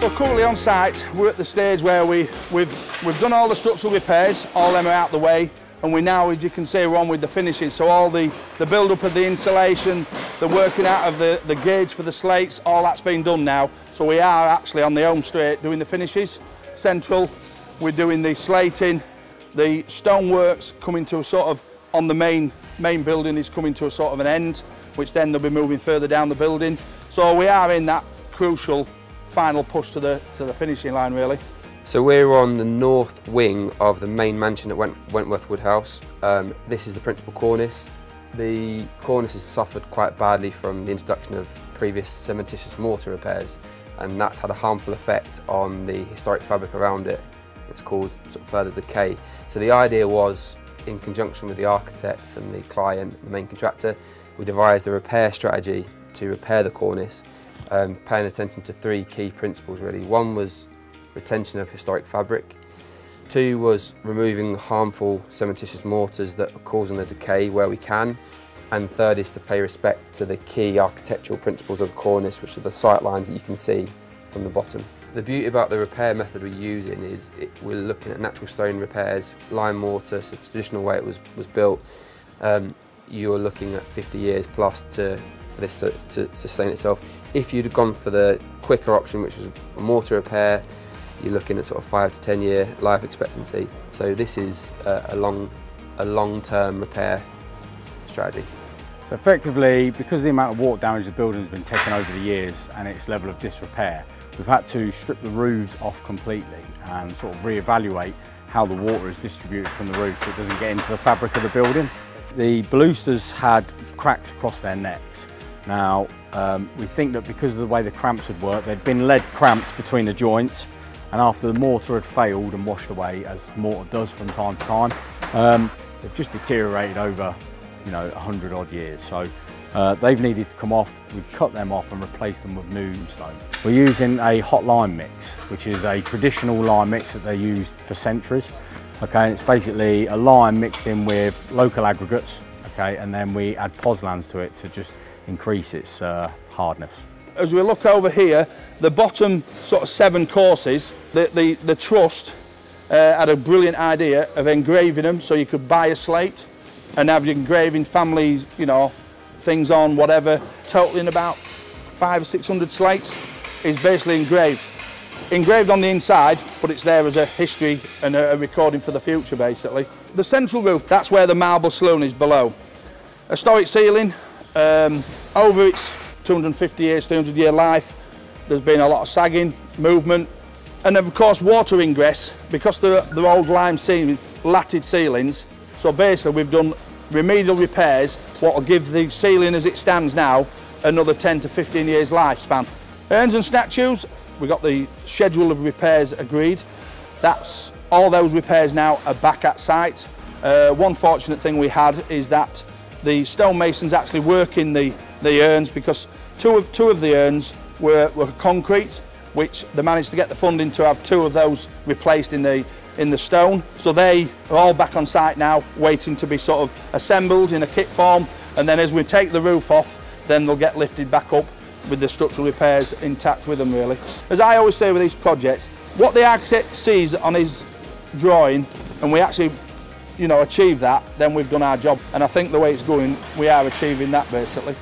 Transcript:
So currently on site, we're at the stage where we've done all the structural repairs, all them are out the way, and we now, as you can see, we're on with the finishing. So all the build-up of the insulation, the working out of the gauge for the slates, all that's been done now. So we are actually on the home straight doing the finishes. Central, we're doing the slating, the stoneworks coming to a sort of, on the main building is coming to a sort of an end, which then they'll be moving further down the building. So we are in that crucial final push to the finishing line, really. So we're on the north wing of the main mansion at Wentworth Woodhouse. This is the principal cornice. The cornice has suffered quite badly from the introduction of previous cementitious mortar repairs, and that's had a harmful effect on the historic fabric around it. It's caused sort of further decay. So the idea was, in conjunction with the architect and the client, the main contractor, we devised a repair strategy to repair the cornice, paying attention to three key principles really. One was retention of historic fabric. Two was removing harmful cementitious mortars that are causing the decay where we can. And third is to pay respect to the key architectural principles of the cornice, which are the sight lines that you can see from the bottom. The beauty about the repair method we're using is we're looking at natural stone repairs, lime mortar, so the traditional way it was built. You're looking at 50 years plus for this to sustain itself. If you'd have gone for the quicker option, which was a mortar repair, you're looking at sort of 5 to 10 year life expectancy. So this is a long-term repair strategy. So effectively, because the amount of water damage the building has been taken over the years and its level of disrepair, we've had to strip the roofs off completely and sort of re-evaluate how the water is distributed from the roof so it doesn't get into the fabric of the building. The balusters had cracks across their necks. Now, we think that because of the way the cramps had worked, they'd been lead cramped between the joints, and after the mortar had failed and washed away, as mortar does from time to time, they've just deteriorated over 100 odd years. So they've needed to come off. We've cut them off and replaced them with new stone. We're using a hot lime mix, which is a traditional lime mix that they used for centuries. Okay, and it's basically a lime mixed in with local aggregates, okay, and then we add pozzolans to it to just increase its hardness. As we look over here, the bottom sort of 7 courses, the trust had a brilliant idea of engraving them, so you could buy a slate and have your engraving family, things on, whatever, totaling about 500 or 600 slates is basically engraved on the inside, but it's there as a history and a recording for the future, basically. The central roof, that's where the marble saloon is below. Historic ceiling, over its 250 years, 300 year life, there's been a lot of sagging, movement, and of course water ingress, because they're old lime ceiling, latted ceilings. So basically we've done remedial repairs, what will give the ceiling as it stands now another 10 to 15 years lifespan. Urns and statues, we got the schedule of repairs agreed. That's all those repairs now are back at site. One fortunate thing we had is that the stonemasons actually work in the urns, because two of the urns were concrete, which they managed to get the funding to have 2 of those replaced in the stone. So they are all back on site now, waiting to be sort of assembled in a kit form, and then as we take the roof off, then they'll get lifted back up with the structural repairs intact with them, really. As I always say with these projects, what the architect sees on his drawing, and we actually achieve that, then we've done our job. And I think the way it's going, we are achieving that, basically.